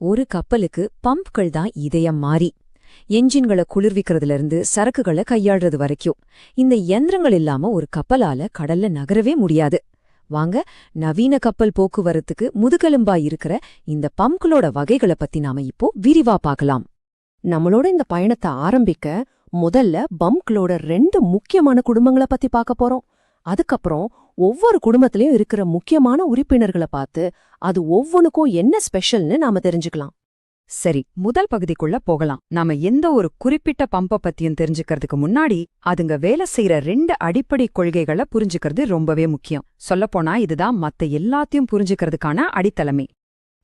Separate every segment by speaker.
Speaker 1: ஒரு கப்பலுக்கு பம்ப்கள் தான் இதயம் மாறி என்ஜின்களை குளிர்விக்கிறதுல இருந்து சரக்குகளை கையாள்றது வரைக்கும் இந்த யந்திரங்கள் இல்லாம ஒரு கப்பலால கடல்ல நகரவே முடியாது. வாங்க, நவீன கப்பல் போக்குவரத்துக்கு முதுகெலும்பா இருக்கிற இந்த பம்ப்களோட வகைகளை பத்தி நாம இப்போ விரிவா பார்க்கலாம். நம்மளோட இந்த பயணத்தை ஆரம்பிக்க முதல்ல பம்ப்களோட 2 முக்கியமான குடும்பங்களை பத்தி பார்க்க போறோம். அதுக்கப்புறம் ஒவ்வொரு குடும்பத்திலயும் இருக்கிற முக்கியமான உறுப்பினர்களை பார்த்து அது ஒவ்வொன்னுக்கும் என்ன ஸ்பெஷல்னு நாம தெரிஞ்சுக்கலாம்.
Speaker 2: சரி, முதல் பகுதிக்குள்ள போகலாம். நாம எந்த ஒரு குறிப்பிட்ட பம்ப பத்தியும் தெரிஞ்சுக்கிறதுக்கு முன்னாடி அதுங்க வேலை செய்யற 2 அடிப்படை கொள்கைகளை புரிஞ்சுக்கிறது ரொம்பவே முக்கியம். சொல்லப்போனா இதுதான் மத்த எல்லாத்தையும் புரிஞ்சுக்கிறதுக்கான அடித்தளமே.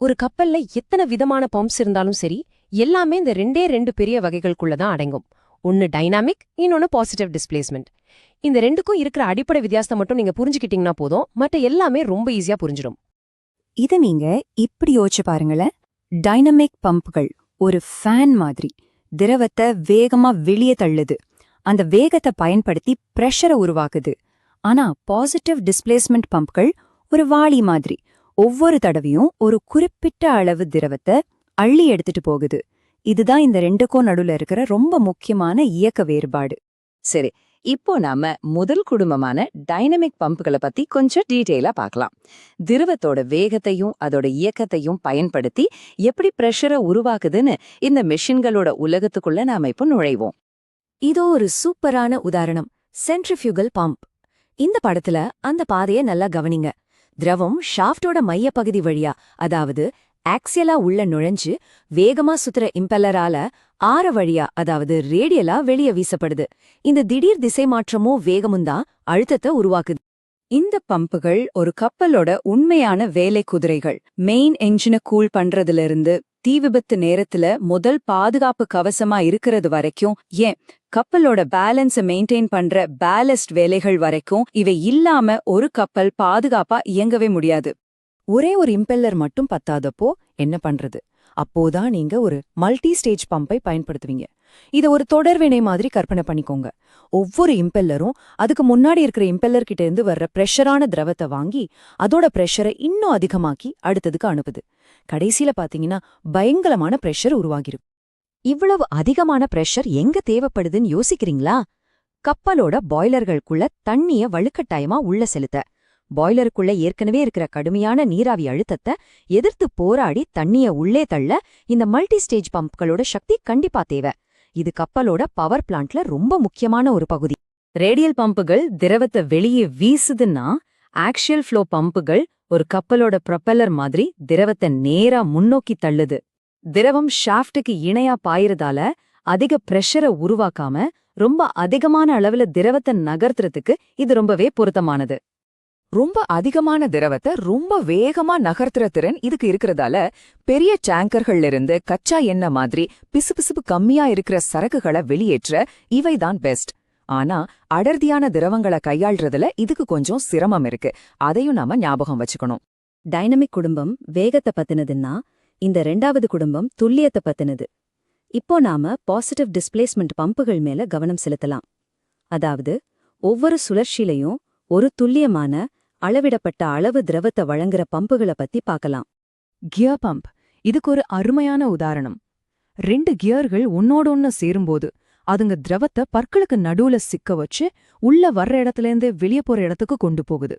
Speaker 1: ஒரு கப்பல்ல எத்தனை விதமான பம்ப்ஸ் இருந்தாலும் சரி, எல்லாமே இந்த 2 பெரிய வகைகளுக்குள்ளதான் அடங்கும். ஒன்னு டைனாமிக், இன்னொன்னு பாசிட்டிவ் டிஸ்பிளேஸ்மெண்ட். இந்த 2க்கும் இருக்கிற அடிப்படை வித்தியாசத்தை மட்டும் நீங்க புரிஞ்சுக்கிட்டீங்கன்னா போதும், மற்ற எல்லாமே ரொம்ப ஈஸியா புரிஞ்சிடும்.
Speaker 3: இத நீங்க இப்படி யோசிச்சு பாருங்களேன். டைனமிக் பம்புகள் ஒரு ஃபேன் மாதிரி திரவத்தை வேகமா வெளியே தள்ளுது. அந்த வேகத்தை பயன்படுத்தி பிரஷரை உருவாக்குது. ஆனா பாசிட்டிவ் டிஸ்பிளேஸ்மெண்ட் பம்புகள் ஒரு வாளி மாதிரி ஒவ்வொரு தடவையும் ஒரு குறிப்பிட்ட அளவு திரவத்தை அள்ளி எடுத்துட்டு போகுது. இதுதான் இந்த 2க்கும் நடுவுல இருக்கிற ரொம்ப முக்கியமான இயக்க வேறுபாடு.
Speaker 4: சரி, இப்போ நாம முதல் குடும்பமான டைனமிக் பம்புகளை பத்தி கொஞ்சம் டீட்டெயிலா பார்க்கலாம். திரவத்தோட வேகத்தையும் அதோட இயக்கத்தையும் பயன்படுத்தி எப்படி பிரஷரை உருவாக்குதுன்னு இந்த மெஷின்களோட உலகத்துக்குள்ள நாம இப்போ நுழைவோம்.
Speaker 1: இதோ ஒரு சூப்பரான உதாரணம், சென்ட்ரிஃபியூகல் பம்ப். இந்த படத்துல அந்த பாதையை நல்லா கவனிங்க. திரவம் ஷாஃப்டோட மையப்பகுதி வழியா, அதாவது ஆக்சியலா உள்ள நுழைஞ்சு வேகமா சுத்துற இம்பெல்லரால ஆர வழியா, அதாவது ரேடியலா வெளியே வீசப்படுது. இந்த திடீர் திசை மாற்றமோ வேகமும்தான் அழுத்தத்தை உருவாக்குது.
Speaker 3: இந்த பம்புகள் ஒரு கப்பலோட உண்மையான வேலை குதிரைகள். மெயின் என்ஜினை கூல் பண்றதுல இருந்து தீ விபத்து நேரத்துல முதல் பாதுகாப்பு கவசமா இருக்கிறது வரைக்கும், ஏன் கப்பலோட பேலன்ஸை மெயின்டைன் பண்ற பேலஸ்ட் வேலைகள் வரைக்கும் இவை இல்லாம ஒரு கப்பல் பாதுகாப்பா இயங்கவே முடியாது.
Speaker 1: ஒரே ஒரு இம்பெல்லர் மட்டும் பத்தாதப்போ என்ன பண்றது? அப்போதான் நீங்க ஒரு மல்டி ஸ்டேஜ் பம்பை பயன்படுத்துவீங்க. இத ஒரு தொடர்வினை மாதிரி கற்பனை பண்ணிக்கோங்க. ஒவ்வொரு இம்பெல்லரும் அதுக்கு முன்னாடி இருக்கிற இம்பெல்லர் கிட்ட இருந்து வர்ற பிரஷரான திரவத்தை வாங்கி அதோட பிரஷரை இன்னும் அதிகமாக்கி அடுத்ததுக்கு அனுப்புது. கடைசியில பாத்தீங்கன்னா பயங்கரமான பிரஷர் உருவாகிரும்.
Speaker 4: இவ்வளவு அதிகமான பிரஷர் எங்க தேவைப்படுதுன்னு யோசிக்கிறீங்களா? கப்பலோட பாய்லர்களுக்குள்ள தண்ணிய வலுக்கட்டாயமா உள்ள செலுத்த, பாய்லருக்குள்ள ஏற்கனவே இருக்கிற கடுமையான நீராவி அழுத்தத்தை எதிர்த்து போராடி தண்ணிய உள்ளே தள்ள இந்த மல்டி ஸ்டேஜ் பம்புகளோட சக்தி கண்டிப்பா தேவை. இது கப்பலோட பவர் பிளான்ட்ல ரொம்ப முக்கியமான ஒரு பகுதி.
Speaker 3: ரேடியல் பம்புகள் திரவத்தை வெளியே வீசுதுன்னா, ஆக்சியல் ஃப்ளோ பம்புகள் ஒரு கப்பலோட ப்ரொப்பல்லர் மாதிரி திரவத்தை நேரா முன்னோக்கி தள்ளுது. திரவம் ஷாஃப்டுக்கு இணையா பாயறதால அதிக பிரஷரை உருவாக்காம ரொம்ப அதிகமான அளவுல திரவத்தை நகர்த்துறதுக்கு இது ரொம்பவே பொருத்தமானது.
Speaker 2: ரொம்ப அதிகமான திரவத்தை ரொம்ப வேகமா நகர்த்துற திறன் இதுக்கு இருக்கிறதால பெரிய டேங்கர்கள்ல இருந்து கச்சா எண்ணெய் மாதிரி பிசுபிசுப்பு கம்மியா இருக்கிற சரக்குகளை வெளியேற்ற இவைதான் பெஸ்ட். ஆனா அடர்த்தியான திரவங்களை கையாள்றதுல இதுக்கு கொஞ்சம் சிரமம் இருக்கு. அதையும் நாம ஞாபகம் வச்சுக்கணும்.
Speaker 3: டைனமிக் குடும்பம் வேகத்தை பத்தினதுன்னா, இந்த 2வது குடும்பம் துல்லியத்தை பத்தினது. இப்போ நாம பாசிட்டிவ் டிஸ்பிளேஸ்மெண்ட் பம்புகள் மேல கவனம் செலுத்தலாம். அதாவது ஒவ்வொரு சுழற்சியிலையும் ஒரு துல்லியமான அளவிடப்பட்ட அளவு திரவத்தை வழங்குற பம்புகளை பத்தி பார்க்கலாம்.
Speaker 2: கியர் பம்ப் இதுக்கு ஒரு அருமையான உதாரணம். 2 கியர்கள் ஒன்னோடொன்னு சேரும்போது அதுங்க திரவத்தை பற்களுக்கு நடுவுல சிக்க வச்சு உள்ள வர்ற இடத்துலேருந்து வெளியே போற இடத்துக்கு கொண்டு போகுது.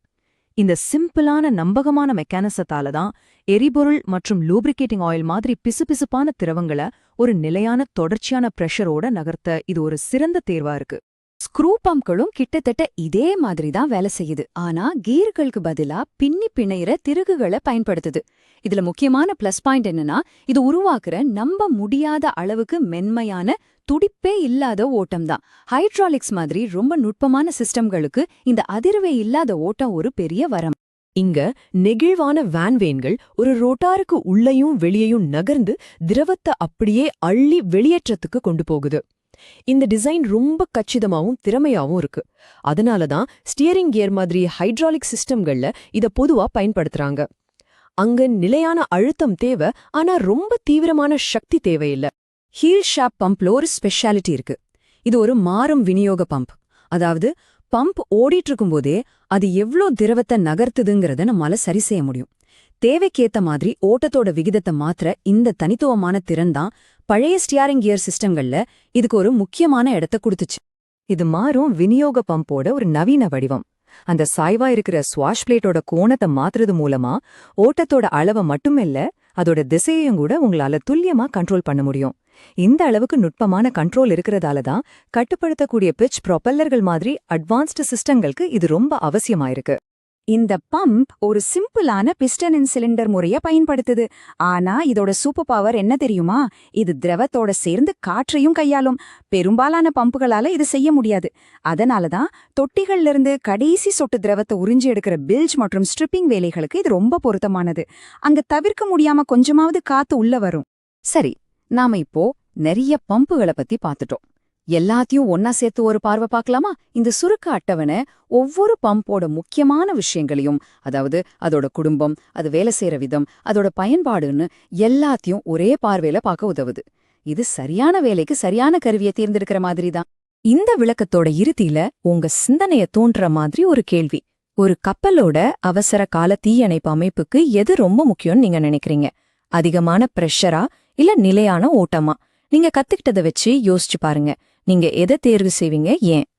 Speaker 2: இந்த சிம்பிளான நம்பகமான மெக்கானிசத்தால தான் எரிபொருள் மற்றும் லூப்ரிகேட்டிங் ஆயில் மாதிரி பிசுபிசுப்பான திரவங்களை ஒரு நிலையான தொடர்ச்சியான பிரஷரோட நகர்த்த இது ஒரு சிறந்த தேர்வா இருக்கு.
Speaker 3: ஸ்க்ரூ பம்ப்களும் கிட்டத்தட்ட இதே மாதிரி தான் வேலை செய்யுது. ஆனா கீர்களுக்கு பதிலா பின்னி பிணையிற திருகுகளை பயன்படுத்துது. இதுல முக்கியமான பிளஸ் பாயிண்ட் என்னன்னா, இது உருவாக்குற நம்ப முடியாத அளவுக்கு மென்மையான துடிப்பே இல்லாத ஓட்டம்தான். ஹைட்ராலிக்ஸ் மாதிரி ரொம்ப நுட்பமான சிஸ்டம்களுக்கு இந்த அதிர்வே இல்லாத ஓட்டம் ஒரு பெரிய வரம்.
Speaker 1: இங்க நெகிழ்வான வேன்வேன்கள் ஒரு ரோட்டாருக்கு உள்ளேயும் வெளியேயும் நகர்ந்து திரவத்தை அப்படியே அள்ளி வெளியேற்றத்துக்கு கொண்டு போகுது. இந்த டிசைன் ரொம்ப கச்சிதமாவும் திறமையாவும் இருக்கு. அதனாலதான் ஸ்டியரிங் கியர் மாதிரி ஹைட்ராலிக் சிஸ்டம்கள்ல இத பொதுவா பயன்படுத்துறாங்க. அங்க நிலையான அழுத்தம் தேவை, ஆனா ரொம்ப தீவிரமான சக்தி தேவையில்ல. ஹீல் ஷாப் பம்ப்ல ஒரு ஸ்பெஷாலிட்டி இருக்கு. இது ஒரு மாறும் விநியோக பம்ப். அதாவது பம்ப் ஓடிட்டு இருக்கும்போதே அது எவ்ளோ திரவத்தை நகர்த்துதுங்கிறத நம்மால சரி செய்ய முடியும். தேவைக்கேத்த மாதிரி ஓட்டத்தோட விகிதத்தை மாத்திர இந்த தனித்துவமான திறன் தான் பழைய ஸ்டியாரிங் கியர் சிஸ்டங்கள்ல இதுக்கு ஒரு முக்கியமான இடத்த கொடுத்துச்சு.
Speaker 2: இது மாறும் விநியோக பம்போட ஒரு நவீன வடிவம். அந்த சாய்வா இருக்கிற ஸ்வாஷ் பிளேட்டோட கோணத்தை மாத்துறது மூலமா ஓட்டத்தோட அளவை மட்டுமில்ல, அதோட திசையையும் கூட உங்களால துல்லியமா கண்ட்ரோல் பண்ண முடியும். இந்த அளவுக்கு நுட்பமான கண்ட்ரோல் இருக்கிறதால தான் கட்டுப்படுத்தக்கூடிய பிட்ச் ப்ரொப்பல்லர்கள் மாதிரி அட்வான்ஸ்டு சிஸ்டங்களுக்கு இது ரொம்ப அவசியமாயிருக்கு.
Speaker 5: இந்த பம்ப் ஒரு சிம்பிளான பிஸ்டன் அண்ட் சிலிண்டர் முறைய பயன்படுத்துது. ஆனா இதோட சூப்பர் பவர் என்ன தெரியுமா? இது திரவத்தோட சேர்ந்து காற்றையும் கையாளும். பெரும்பாலான பம்புகளால இது செய்ய முடியாது. அதனாலதான் தொட்டிகள்ல இருந்து கடைசி சொட்டு திரவத்தை உறிஞ்சி எடுக்கிற பில்ஜ் மற்றும் ஸ்ட்ரிப்பிங் வேலைகளுக்கு இது ரொம்ப பொருத்தமானது. அங்க தவிர்க்க முடியாம கொஞ்சமாவது காத்து உள்ள வரும்.
Speaker 1: சரி, நாம இப்போ நிறைய பம்புகளை பத்தி பார்த்துட்டோம். எல்லாத்தையும் ஒன்னா சேர்த்து ஒரு பார்வை பார்க்கலாமா? இந்த சுருக்க அட்டவணை ஒவ்வொரு பம்போட முக்கியமான விஷயங்களையும், அதாவது அதோட குடும்பம், அது வேலை செய்யற விதம், அதோட பயன்பாடுன்னு எல்லாத்தையும் ஒரே பார்வையில பார்க்க உதவுது. இது சரியான வேலைக்கு சரியான கருவியை தேர்ந்தெடுக்கிற மாதிரி தான். இந்த விளக்கத்தோட இறுதியில உங்க சிந்தனைய தோன்ற மாதிரி ஒரு கேள்வி. ஒரு கப்பலோட அவசர கால தீயணைப்பு அமைப்புக்கு எது ரொம்ப முக்கியம்னு நீங்க நினைக்கிறீங்க? அதிகமான பிரஷரா இல்ல நிலையான ஓட்டமா? நீங்க கத்துக்கிட்டதை வச்சு யோசிச்சு பாருங்க. நீங்க எதை தேர்வு செய்வீங்க, ஏன்?